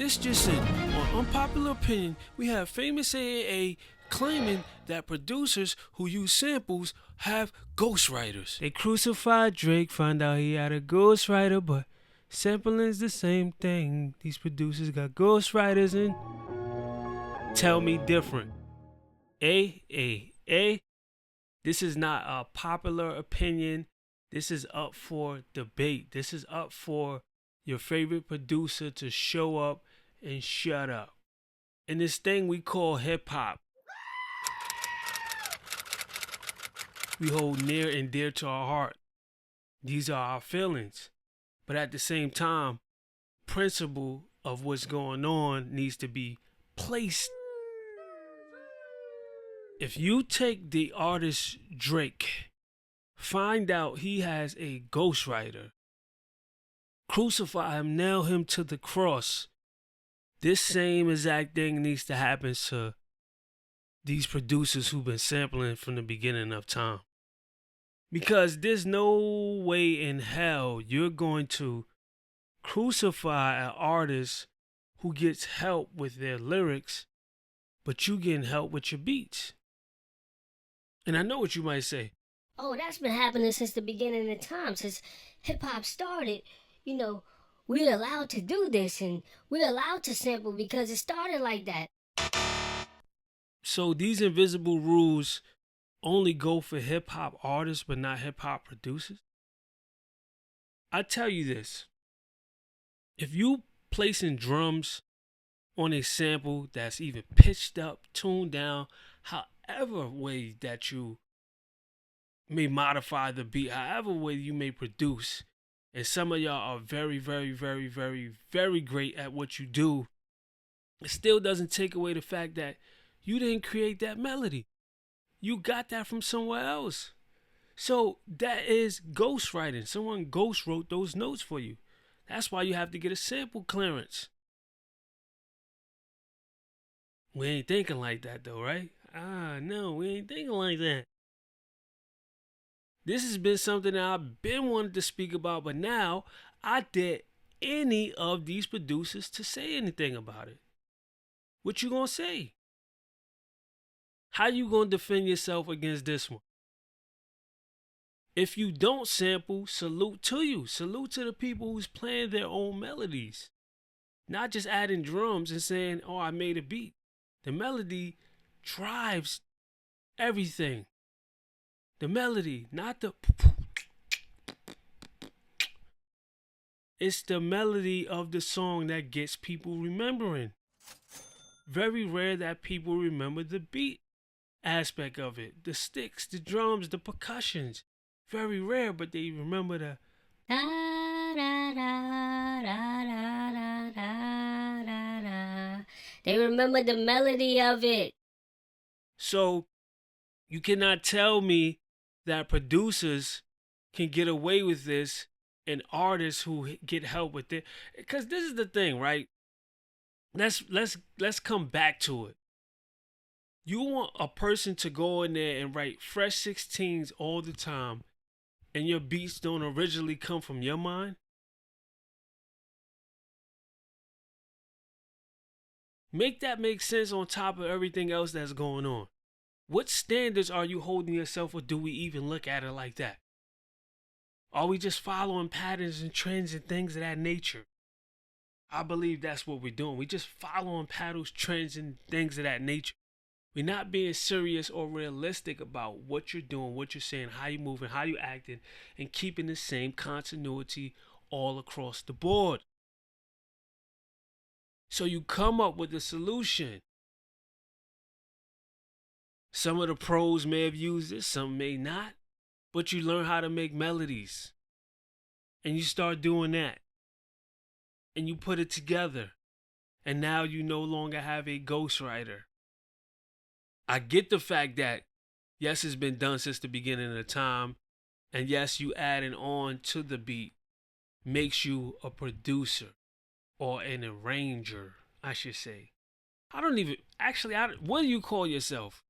This just in. On unpopular opinion, we have Famus AAA claiming that producers who use samples have ghostwriters. They crucified Drake, find out he had a ghostwriter, but sampling's the same thing. These producers got ghostwriters and tell me different. This is not a popular opinion. This is up for debate. This is up for your favorite producer to show up and shut up. In this thing we call hip hop, we hold near and dear to our heart. These are our feelings. But at the same time, principle of what's going on needs to be placed. If you take the artist Drake, find out he has a ghostwriter, crucify him, nail him to the cross, this same exact thing needs to happen to these producers who've been sampling from the beginning of time. Because there's no way in hell you're going to crucify an artist who gets help with their lyrics, but you getting help with your beats. And I know what you might say. Oh, that's been happening since the beginning of time, since hip-hop started. You know, we're allowed to do this and we're allowed to sample because it started like that. So these invisible rules only go for hip-hop artists but not hip-hop producers? I tell you this. If you placing drums on a sample that's even pitched up, tuned down, however way that you may modify the beat, however way you may produce, and some of y'all are very, very, very, very, very great at what you do, it still doesn't take away the fact that you didn't create that melody. You got that from somewhere else. So that is ghostwriting. Someone ghost wrote those notes for you. That's why you have to get a sample clearance. We ain't thinking like that though, right? No, we ain't thinking like that. This has been something that I've been wanting to speak about, but now I dare any of these producers to say anything about it. What you gonna say? How you gonna defend yourself against this one? If you don't sample, salute to you. Salute to the people who's playing their own melodies. Not just adding drums and saying, oh, I made a beat. The melody drives everything. The melody, not the... It's the melody of the song that gets people remembering. Very rare that people remember the beat aspect of it. The sticks, the drums, the percussions. Very rare, but they remember the... They remember the melody of it. So, you cannot tell me that producers can get away with this and artists who get help with it. Because this is the thing, right? Let's come back to it. You want a person to go in there and write fresh 16s all the time, and your beats don't originally come from your mind? Make that make sense on top of everything else that's going on. What standards are you holding yourself, or do we even look at it like that? Are we just following patterns and trends and things of that nature? I believe that's what we're doing. We just following patterns, trends, and things of that nature. We're not being serious or realistic about what you're doing, what you're saying, how you're moving, how you're acting, and keeping the same continuity all across the board. So you come up with a solution. Some of the pros may have used it, some may not. But you learn how to make melodies. And you start doing that. And you put it together. And now you no longer have a ghostwriter. I get the fact that, yes, it's been done since the beginning of time. And yes, you adding on to the beat makes you a producer. Or an arranger, I should say. I don't even, actually, what do you call yourself?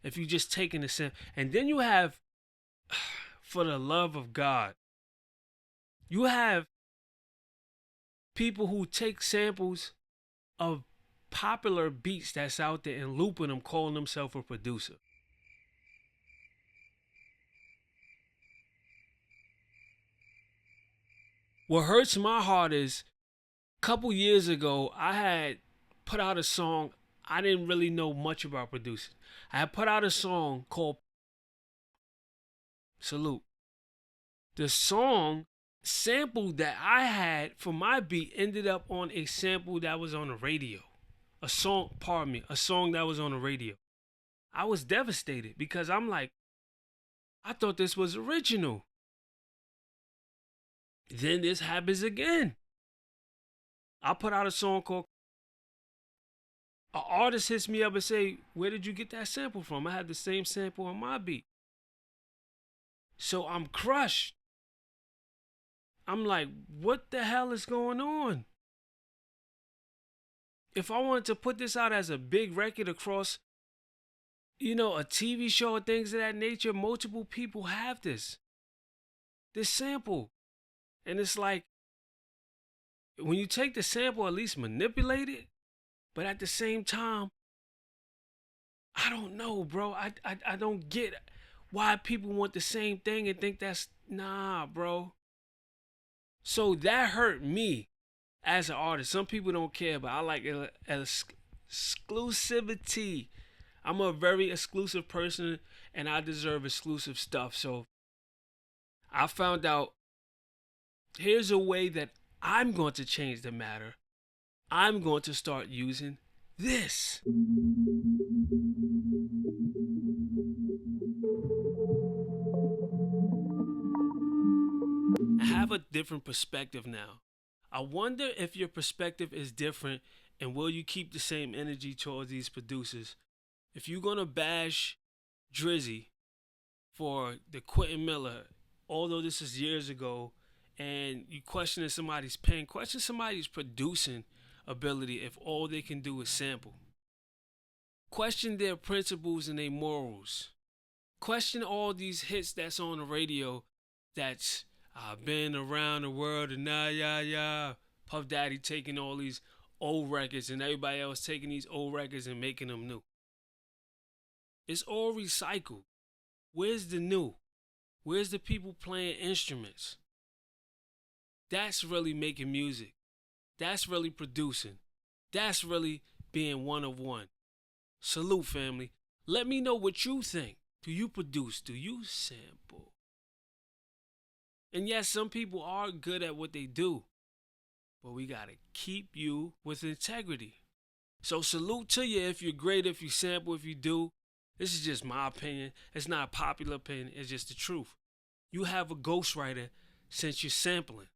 If you just taking the sample. And then you have, for the love of God, you have people who take samples of popular beats that's out there and looping them, calling himself a producer. What hurts my heart is a couple years ago, I had put out a song. I didn't really know much about producing. I had put out a song called Salute. The song sample that I had for my beat ended up on a sample that was on the radio. A song that was on the radio. I was devastated because I'm like, I thought this was original. Then this happens again. I put out a song called, an artist hits me up and say, where did you get that sample from? I had the same sample on my beat. So I'm crushed. I'm like, what the hell is going on? If I wanted to put this out as a big record across, a TV show or things of that nature, multiple people have this sample. And it's like, when you take the sample, at least manipulate it. But at the same time, I don't know, bro. I don't get why people want the same thing and think that's, nah, bro. So that hurt me as an artist. Some people don't care, but I like exclusivity. I'm a very exclusive person and I deserve exclusive stuff. So I found out, here's a way that I'm going to change the matter. I'm going to start using this. I have a different perspective now. I wonder if your perspective is different and will you keep the same energy towards these producers? If you're going to bash Drizzy for the Quentin Miller, although this is years ago, and you questioning somebody's pen, question somebody's producing ability if all they can do is sample. Question their principles and their morals. Question all these hits that's on the radio that's I've been around the world and nah. Puff Daddy taking all these old records and everybody else taking these old records and making them new. It's all recycled. Where's the new? Where's the people playing instruments? That's really making music. That's really producing. That's really being one of one. Salute, family. Let me know what you think. Do you produce? Do you sample? And yes, some people are good at what they do, but we gotta keep you with integrity. So salute to you if you're great, if you sample, if you do. This is just my opinion. It's not a popular opinion. It's just the truth. You have a ghostwriter since you're sampling.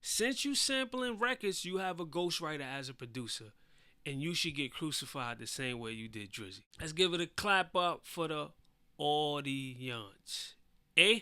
Since you sampling records, you have a ghostwriter as a producer. And you should get crucified the same way you did Drizzy. Let's give it a clap up for the audience. Eh?